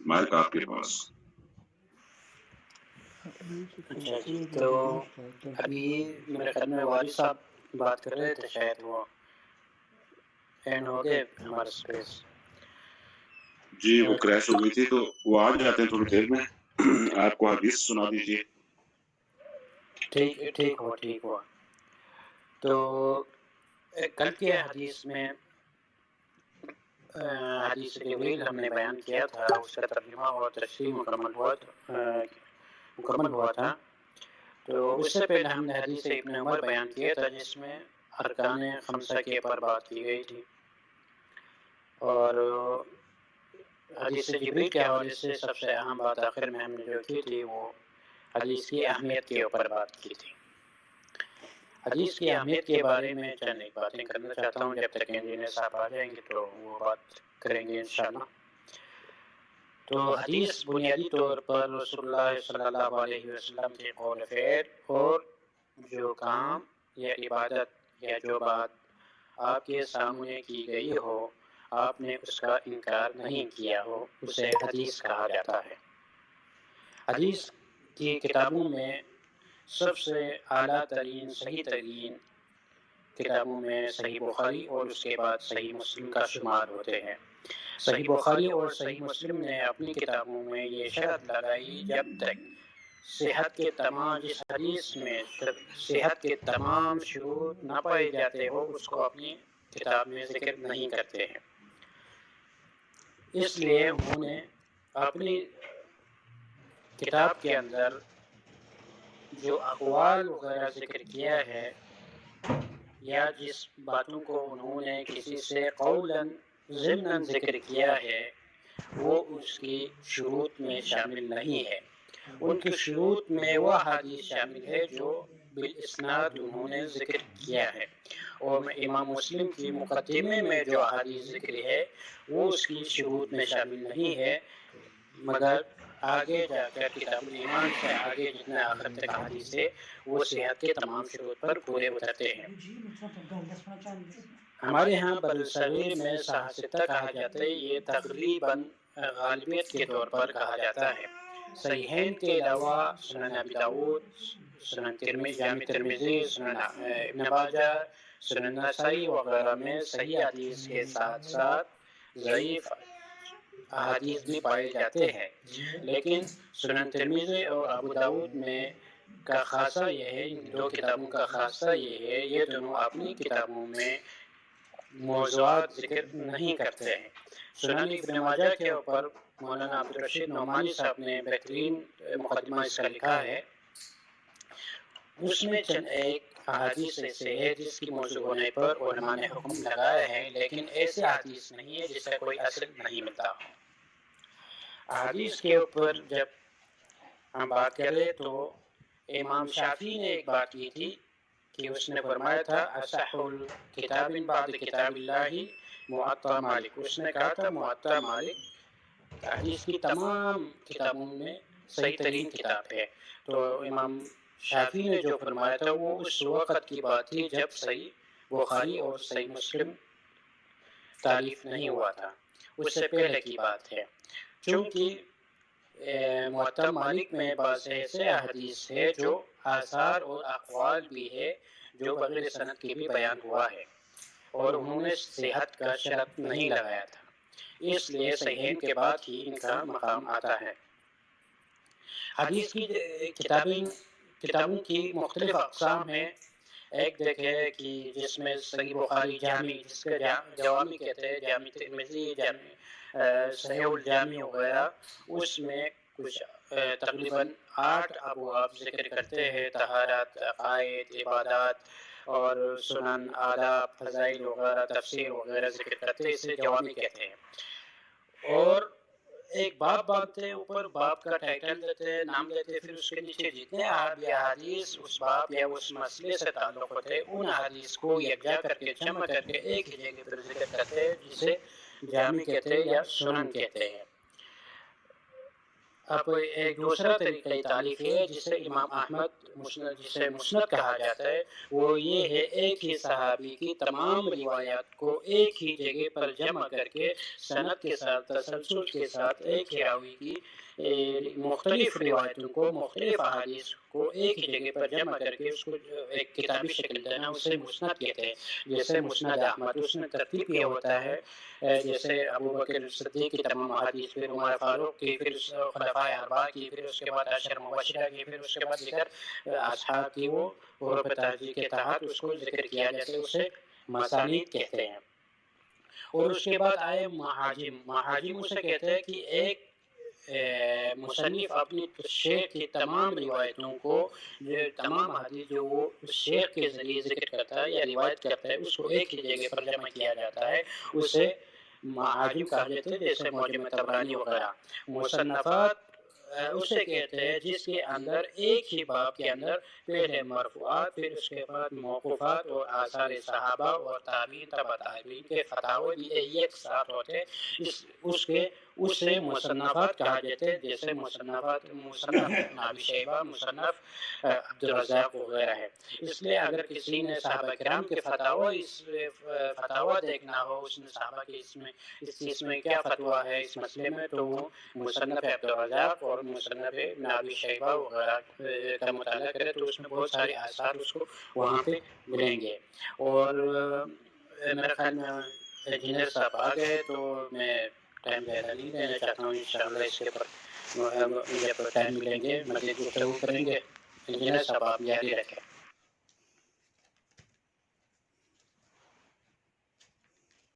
Mic آپ کے پاس۔ اچھا جی، تو ابھی میرے خیال میں والد صاحب بات کر رہے تھے، شاید وہ اینڈ ہو گئے ہمارا اسپیس۔ جی وہ کریش ہو گئی تھی، تو وہ آ جاتے ہیں تھوڑی دیر میں، آپ کو حدیث سنا دیجیے۔ ٹھیک ہوا۔ تو کل کے حدیث میں حدیث جبریل ہم نے بیان کیا تھا، اس کا ترجمہ اور تشریح مکمل ہوا تھا۔ تو اس سے پہلے ہم نے حدیث ابن عمر بیان کیا تھا، جس میں ارکان خمسہ کے اوپر بات کی گئی تھی، اور حدیث جبریل کے حوالے سے سب سے اہم بات آخر میں ہم نے جو کی تھی وہ حدیث کی اہمیت کے اوپر بات کی تھی۔ حدیث کی اہمیت کے بارے میں چند ایک باتیں کرنا چاہتا ہوں، جب تک انجینئر صاحب آ جائیں گے تو وہ بات کریں گے انشاءاللہ۔ تو حدیث بنیادی طور پر رسول اللہ صلی اللہ علیہ وسلم کے قول فعل اور جو کام یا عبادت یا جو بات آپ کے سامنے کی گئی ہو، آپ نے اس کا انکار نہیں کیا ہو، اسے حدیث کہا جاتا ہے۔ حدیث کی کتابوں میں سب سے اعلیٰ ترین، صحیح ترین کتابوں میں صحیح بخاری اور اس کے بعد صحیح مسلم کا شمار ہوتے ہیں۔ صحیح بخاری اور صحیح مسلم نے اپنی کتابوں میں یہ شرط لگائی، جب تک جس حدیث میں صحت کے تمام شروط نہ پائے جاتے ہو، اس کو اپنی کتاب میں ذکر نہیں کرتے ہیں۔ اس لیے انہوں نے اپنی کتاب کے اندر جو اقوال وغیرہ ذکر کیا ہے، یا جس باتوں کو انہوں نے کسی سے قولاً ضمناً ذکر کیا ہے، وہ اس کی شروط میں شامل نہیں ہے۔ ان کی شروط میں وہ حدیث شامل ہے جو بالاسناد انہوں نے ذکر کیا ہے، اور امام مسلم کی مقدمے میں جو حدیث ذکر ہے وہ اس کی شروط میں شامل نہیں ہے، مگر آگے جا کر کتاب الایمان سے آگے جتنا آخر تک حدیث ہے وہ صحت کے تمام شروط پر پورے اترتے ہیں۔ ہمارے ہاں برصغیر میں صحاح کہا جاتا ہے، یہ تقریباً غالبیت کے طور پر کہا جاتا ہے۔ صحیحین کے علاوہ سنن ابی داؤد، سنن جامع ترمذی، سنن ابن ماجہ، سنن نسائی وغیرہ میں صحیح حدیث کے ساتھ ساتھ ضعیف احادیث بھی پائے جاتے ہیں، لیکن سنن ترمذی اور ابو داؤد میں کا خاصہ یہ ہے، ان دو کتابوں کا خاصہ یہ ہے، یہ دونوں اپنی کتابوں میں موضوعات ذکر نہیں کرتے ہیں۔ سنن ابن ماجہ کے اوپر مولانا عبدالرشید نعمانی صاحب نے بہترین مقدمہ اس کا لکھا ہے، اس میں چند ایک احادیث ایسے ہے جس کی موضوع ہونے پر علماء نے حکم لگایا ہے، لیکن ایسے حدیث نہیں ہے جس کا کوئی اصل نہیں ملتا۔ احادیث کے اوپر جب ہم بات کریں تو امام شافعی نے ایک بات کی تھی کہ اس نے فرمایا تھا اصح الکتاب بعد کتاب اللہ موطا مالک۔ اس نے کہا تھا موطا مالک حدیث کی تمام کتابوں میں صحیح ترین کتاب ہے۔ تو امام شافعی نے جو فرمایا تھا وہ اس وقت کی بات تھی جب صحیح بخاری اور صحیح مسلم تالیف نہیں ہوا تھا، اس سے پہلے کی بات ہے۔ چونکہ موطا مالک میں بعض ایسے احادیث ہے جو آثار اور اقوال بھی ہے جو بغیر سند کے بھی بیان ہوا ہے، اور انہوں نے صحت کا شرط نہیں لگایا تھا، اس لیے صحیحین کے بعد ہی ان کا مقام آتا ہے۔ حدیث کی کتابوں کی مختلف اقسام ہیں۔ ایک دیکھے کہ جس میں صحیح بخاری جامع، جس کے جوامی کہتے ہیں، جامع ترمذی، صحیح الجامع وغیرہ، اس میں کچھ تقریباً 8 ابواب ذکر کرتے ہیں، طہارت، عقائد، عبادات اور سنن، آداب، فضائل وغیرہ، تفسیر وغیرہ ذکر کرتے ہیں، اسے جوامی کہتے ہیں۔ اور ایک باب باندھتے ہیں، اوپر باب کا ٹائٹل دیتے ہیں، نام دیتے ہیں، پھر اس کے نیچے جتنے احادیث اس باب یا اس مسئلے سے تعلق ہوتے ہیں ان احادیث کو یکجا کر کے جمع کر کے ایک ہی جگہ پر ذکر کرتے ہیں، جسے جامع کہتے ہیں یا سنن کہتے ہیں۔ اب ایک دوسرا طریقہ تالیف ہے جسے امام احمد جسے مسند کہا جاتا ہے، وہ یہ ہے ایک ہی صحابی کی تمام روایات کو ایک ہی جگہ پر جمع کر کے سند کے ساتھ تسلسل کے ساتھ ایک ہی راوی کی مختلف روایتوں کو، مختلف احادیث کو ایک ہی جگہ پر جمع کر کے اس کو ایک کتابی شکل دینا، اسے مسند کہتے ہیں۔ جیسے مسند احمد، اس میں ترتیب یہ ہوتا ہے جیسے ابو بکر صدیق کی تمام احادیث، پھر عمر فاروق کی، پھر خلفائے اربعہ کی، پھر اس کے بعد عشر مبشرہ کی، پھر اس کے بعد دیگر اصحاب کی، وہ حروف تہذیب کے تحت اس کو ذکر کیا جاتا ہے، اسے مسانید کہتے ہیں۔ اور اس کے بعد آئے محاجم۔ محاجم اسے کہتے ہیں کہ ایک مصنف اپنی شیخ کی تمام روایتوں کو، تمام حدیث جو وہ شیخ کے ذریعے ذکر کرتا ہے یا روایت کرتا ہے، اس کو ایک ہی جگہ پر جمع کیا جاتا ہے، اسے معاجم کہا جاتا ہے، جیسے معجم طبرانی وغیرہ۔ مصنفات اسے کہتے ہیں جس کے اندر ایک ہی باب کے اندر پہلے مرفوعات، پھر اس کے بعد موقوفات اور آثار صحابہ اور تابعین، تبع تابعین کے فتاوی بھی ایک ساتھ ہوتے ہیں، اسے مصنفات کہا جاتا ہے، جیسے مصنف ابن ابی شیبہ، مصنف عبدالرزاق وغیرہ ہے۔ اس لیے اگر کسی نے صحابہ کرام کے فتاوی دیکھنا ہو، اس نے صحابہ کے اس چیز میں کیا فتویٰ ہے اس مسئلے میں، تو وہ مصنف عبدالرزاق اور مصنف ابن ابی شیبہ وغیرہ کا مطالعہ کرے تو اس میں بہت سارے آثار اس کو وہاں پہ ملیں گے۔ اور میرے خیال میں انجینئر صاحب آ گئے تو میں ٹائم زیادہ نہیں لینا چاہتا ہوں، انشاءاللہ اس کے پر جب ٹائم ملیں گے مزید گفتگو کریں گے۔ انجینئر صاحب آپ جاری رکھیں۔